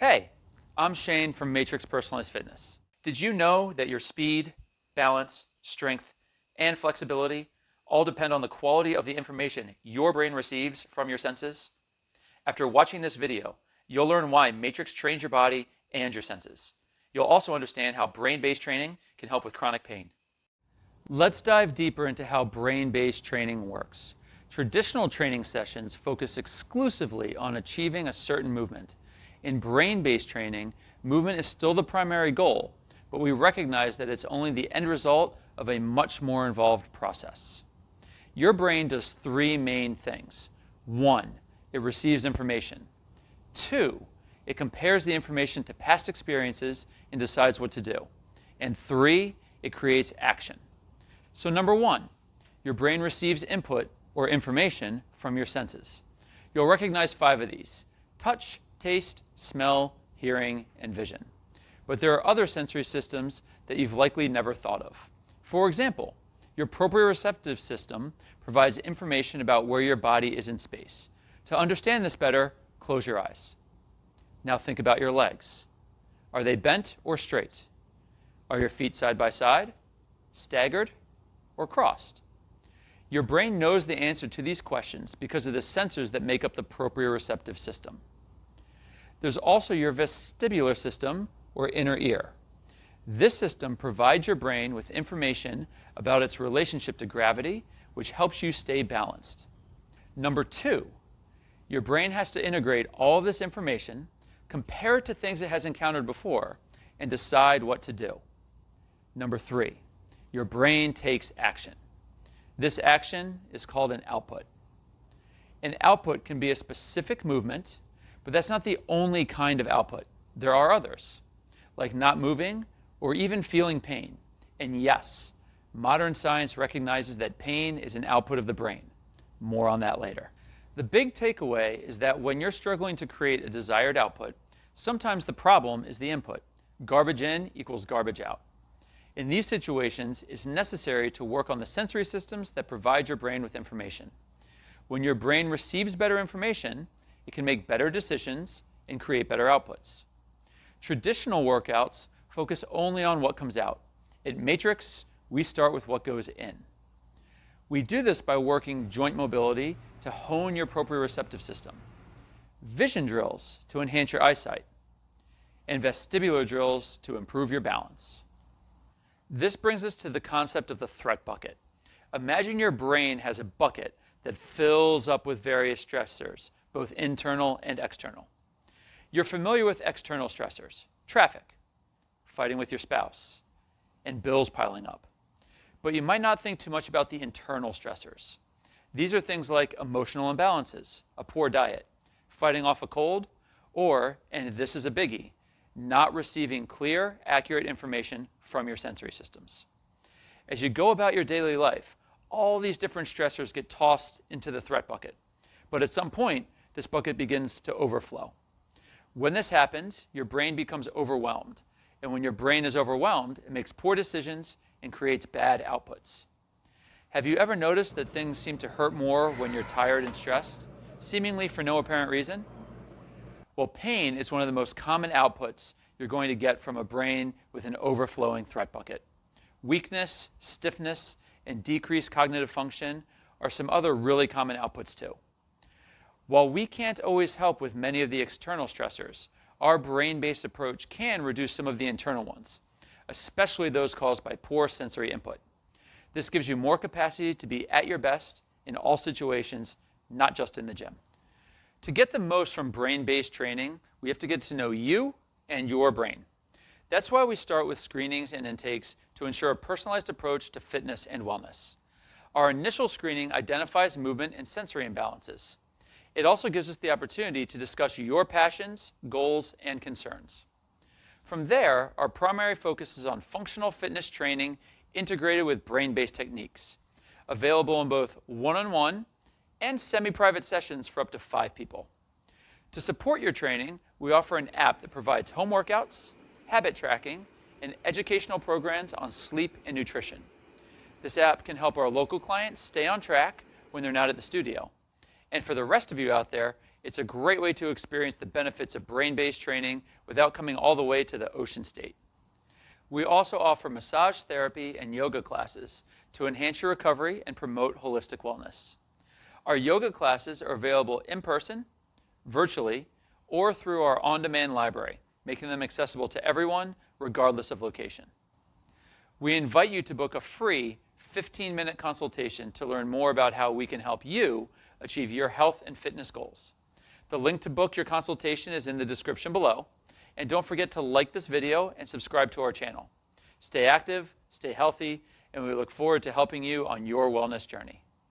Hey, I'm Shane from Matrix Personalized Fitness. Did you know that your speed, balance, strength, and flexibility all depend on the quality of the information your brain receives from your senses? After watching this video, you'll learn why Matrix trains your body and your senses. You'll also understand how brain-based training can help with chronic pain. Let's dive deeper into how brain-based training works. Traditional training sessions focus exclusively on achieving a certain movement. In brain-based training, movement is still the primary goal, but we recognize that it's only the end result of a much more involved process. Your brain does three main things. 1, it receives information. 2, it compares the information to past experiences and decides what to do. And 3, it creates action. So number 1, your brain receives input or information from your senses. You'll recognize 5 of these: touch, taste, smell, hearing, and vision. But there are other sensory systems that you've likely never thought of. For example, your proprioceptive system provides information about where your body is in space. To understand this better, close your eyes. Now think about your legs. Are they bent or straight? Are your feet side by side, staggered, or crossed? Your brain knows the answer to these questions because of the sensors that make up the proprioceptive system. There's also your vestibular system, or inner ear. This system provides your brain with information about its relationship to gravity, which helps you stay balanced. Number 2, your brain has to integrate all of this information, compare it to things it has encountered before, and decide what to do. Number 3, your brain takes action. This action is called an output. An output can be a specific movement, but that's not the only kind of output. There are others, like not moving or even feeling pain. And yes, modern science recognizes that pain is an output of the brain. More on that later. The big takeaway is that when you're struggling to create a desired output, sometimes the problem is the input. Garbage in equals garbage out. In these situations, it's necessary to work on the sensory systems that provide your brain with information. When your brain receives better information, it can make better decisions and create better outputs. Traditional workouts focus only on what comes out. At Matrix, we start with what goes in. We do this by working joint mobility to hone your proprioceptive system, vision drills to enhance your eyesight, and vestibular drills to improve your balance. This brings us to the concept of the threat bucket. Imagine your brain has a bucket that fills up with various stressors, both internal and external. You're familiar with external stressors: traffic, fighting with your spouse, and bills piling up. But you might not think too much about the internal stressors. These are things like emotional imbalances, a poor diet, fighting off a cold, or, and this is a biggie, not receiving clear, accurate information from your sensory systems. As you go about your daily life, all these different stressors get tossed into the threat bucket. But at some point, this bucket begins to overflow. When this happens, your brain becomes overwhelmed. And when your brain is overwhelmed, it makes poor decisions and creates bad outputs. Have you ever noticed that things seem to hurt more when you're tired and stressed, seemingly for no apparent reason? Well, pain is one of the most common outputs you're going to get from a brain with an overflowing threat bucket. Weakness, stiffness, and decreased cognitive function are some other really common outputs too. While we can't always help with many of the external stressors, our brain-based approach can reduce some of the internal ones, especially those caused by poor sensory input. This gives you more capacity to be at your best in all situations, not just in the gym. To get the most from brain-based training, we have to get to know you and your brain. That's why we start with screenings and intakes to ensure a personalized approach to fitness and wellness. Our initial screening identifies movement and sensory imbalances. It also gives us the opportunity to discuss your passions, goals, and concerns. From there, our primary focus is on functional fitness training integrated with brain-based techniques, available in both one-on-one and semi-private sessions for up to 5 people. To support your training, we offer an app that provides home workouts, habit tracking, and educational programs on sleep and nutrition. This app can help our local clients stay on track when they're not at the studio. And for the rest of you out there, It's a great way to experience the benefits of brain-based training without coming all the way to the ocean state. We also offer massage therapy and yoga classes to enhance your recovery and promote holistic wellness. Our yoga classes are available in person, virtually, or through our on-demand library, making them accessible to everyone, regardless of location. We invite you to book a free 15-minute consultation to learn more about how we can help you achieve your health and fitness goals. The link to book your consultation is in the description below, and don't forget to like this video and subscribe to our channel. Stay active, stay healthy, and we look forward to helping you on your wellness journey.